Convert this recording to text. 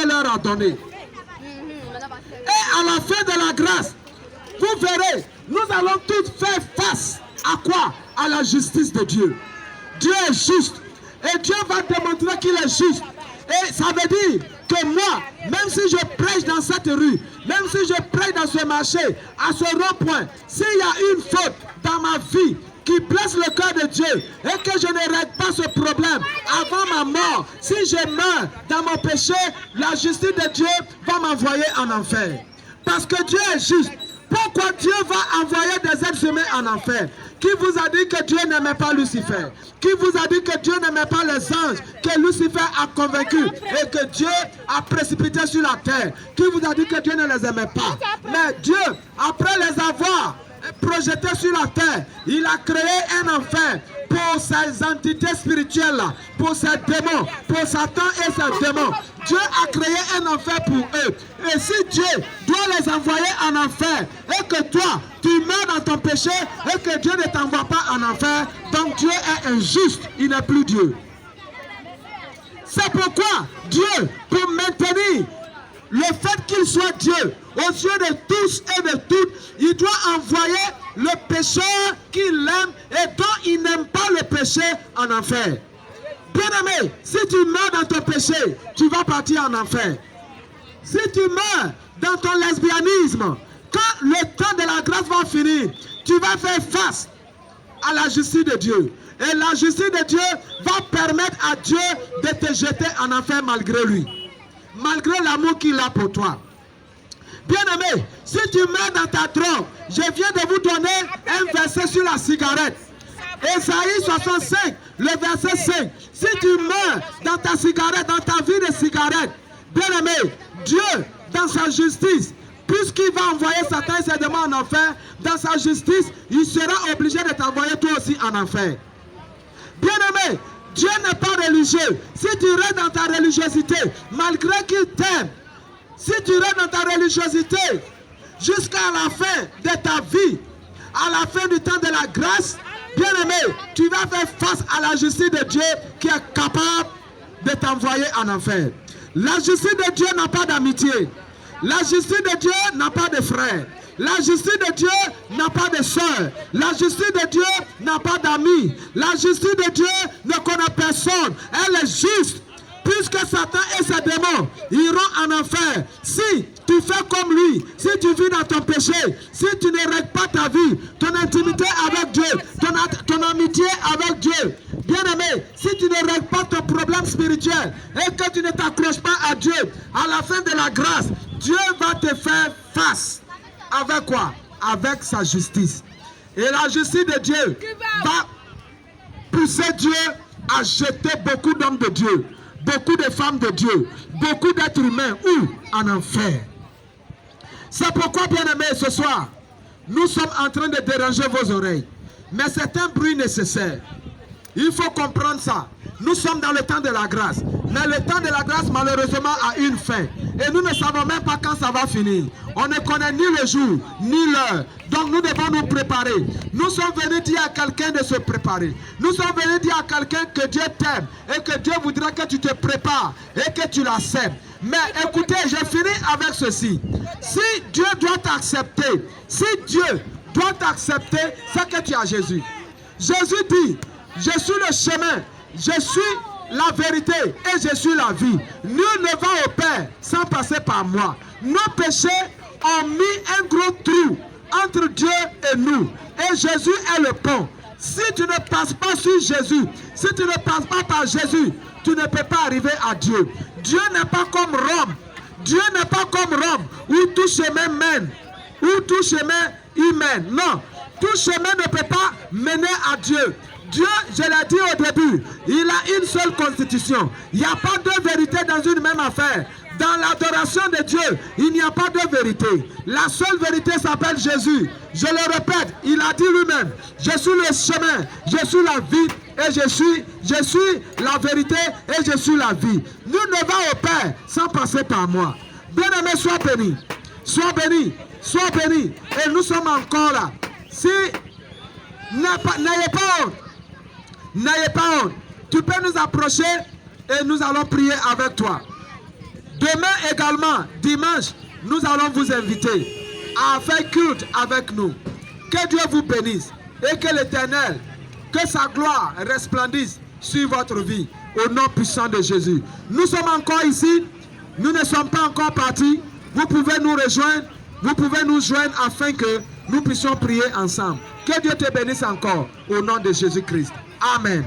Dieu leur a donné. Et à la fin de la grâce, vous verrez, nous allons tous faire face à quoi? À la justice de Dieu. Dieu est juste. Et Dieu va démontrer qu'il est juste. Et ça veut dire que moi, même si je prêche dans cette rue, même si je prêche dans ce marché, à ce rond-point, s'il y a une faute dans ma vie qui blesse le cœur de Dieu et que je ne règle pas ce problème avant ma mort, si je meurs dans mon péché, la justice de Dieu va m'envoyer en enfer. Parce que Dieu est juste. Pourquoi Dieu va envoyer des êtres humains en enfer? Qui vous a dit que Dieu n'aimait pas Lucifer? Qui vous a dit que Dieu n'aimait pas les anges que Lucifer a convaincus et que Dieu a précipité sur la terre? Qui vous a dit que Dieu ne les aimait pas? Mais Dieu, après les avoir projetés sur la terre, il a créé un enfer pour ces entités spirituelles-là, pour ces démons, pour Satan et ses démons. Dieu a créé un enfer pour eux. Et si Dieu doit les envoyer en enfer, et que toi, tu meurs dans ton péché, et que Dieu ne t'envoie pas en enfer, donc Dieu est injuste, il n'est plus Dieu. C'est pourquoi Dieu, pour maintenir le fait qu'il soit Dieu, aux yeux de tous et de toutes, il doit envoyer le pécheur qu'il aime et dont il n'aime pas le péché en enfer. Bien-aimé, si tu meurs dans ton péché, tu vas partir en enfer. Si tu meurs dans ton lesbianisme, quand le temps de la grâce va finir, tu vas faire face à la justice de Dieu. Et la justice de Dieu va permettre à Dieu de te jeter en enfer malgré lui. Malgré l'amour qu'il a pour toi. Bien-aimé, si tu meurs dans ta drogue, je viens de vous donner un verset sur la cigarette. Ésaïe 65, le verset 5. Si tu meurs dans ta cigarette, dans ta vie de cigarette, bien-aimé, Dieu, dans sa justice, puisqu'il va envoyer Satan et ses démons en enfer, dans sa justice, il sera obligé de t'envoyer toi aussi en enfer. Bien-aimé, Dieu n'est pas religieux. Si tu restes dans ta religiosité, malgré qu'il t'aime, si tu restes dans ta religiosité jusqu'à la fin de ta vie, à la fin du temps de la grâce, bien-aimé, tu vas faire face à la justice de Dieu qui est capable de t'envoyer en enfer. La justice de Dieu n'a pas d'amitié. La justice de Dieu n'a pas de frères. La justice de Dieu n'a pas de soeurs. La justice de Dieu n'a pas d'amis. La justice de Dieu ne connaît personne. Elle est juste. Puisque Satan et ses démons iront en enfer. Si tu fais comme lui, si tu vis dans ton péché, si tu ne règles pas ta vie, ton intimité avec Dieu, ton amitié avec Dieu, bien-aimé, si tu ne règles pas ton problème spirituel et que tu ne t'accroches pas à Dieu, à la fin de la grâce, Dieu va te faire face. Avec quoi? Avec sa justice. Et la justice de Dieu va pousser Dieu à jeter beaucoup d'hommes de Dieu, beaucoup de femmes de Dieu, beaucoup d'êtres humains, où? En enfer. C'est pourquoi, bien-aimés, ce soir, nous sommes en train de déranger vos oreilles. Mais c'est un bruit nécessaire. Il faut comprendre ça. Nous sommes dans le temps de la grâce. Mais le temps de la grâce, malheureusement, a une fin. Et nous ne savons même pas quand ça va finir. On ne connaît ni le jour, ni l'heure. Donc nous devons nous préparer. Nous sommes venus dire à quelqu'un de se préparer. Nous sommes venus dire à quelqu'un que Dieu t'aime et que Dieu voudra que tu te prépares et que tu l'acceptes. Mais écoutez, je finis avec ceci. Si Dieu doit t'accepter, si Dieu doit t'accepter, c'est que tu as Jésus. Jésus dit, je suis le chemin, je suis la vérité et je suis la vie. Nul ne va au Père sans passer par moi. Nos péchés ont mis un gros trou entre Dieu et nous. Et Jésus est le pont. Si tu ne passes pas sur Jésus, si tu ne passes pas par Jésus, tu ne peux pas arriver à Dieu. Dieu n'est pas comme Rome. Dieu n'est pas comme Rome où tout chemin mène, où tout chemin y mène. Non, tout chemin ne peut pas mener à Dieu. Dieu, je l'ai dit au début, il a une seule constitution. Il n'y a pas deux vérités dans une même affaire. Dans l'adoration de Dieu, il n'y a pas de vérité. La seule vérité s'appelle Jésus. Je le répète, il a dit lui-même, je suis le chemin, je suis la vie et je suis la vérité et je suis la vie. Nous ne va au Père sans passer par moi. Bien-aimé, sois béni. Sois béni. Sois béni. Et nous sommes encore là. Si, n'ayez pas honte. N'ayez pas honte. Tu peux nous approcher et nous allons prier avec toi. Demain également, dimanche, nous allons vous inviter à faire culte avec nous. Que Dieu vous bénisse et que l'Éternel, que sa gloire resplendisse sur votre vie au nom puissant de Jésus. Nous sommes encore ici, nous ne sommes pas encore partis. Vous pouvez nous rejoindre, vous pouvez nous joindre afin que nous puissions prier ensemble. Que Dieu te bénisse encore au nom de Jésus-Christ. Amen.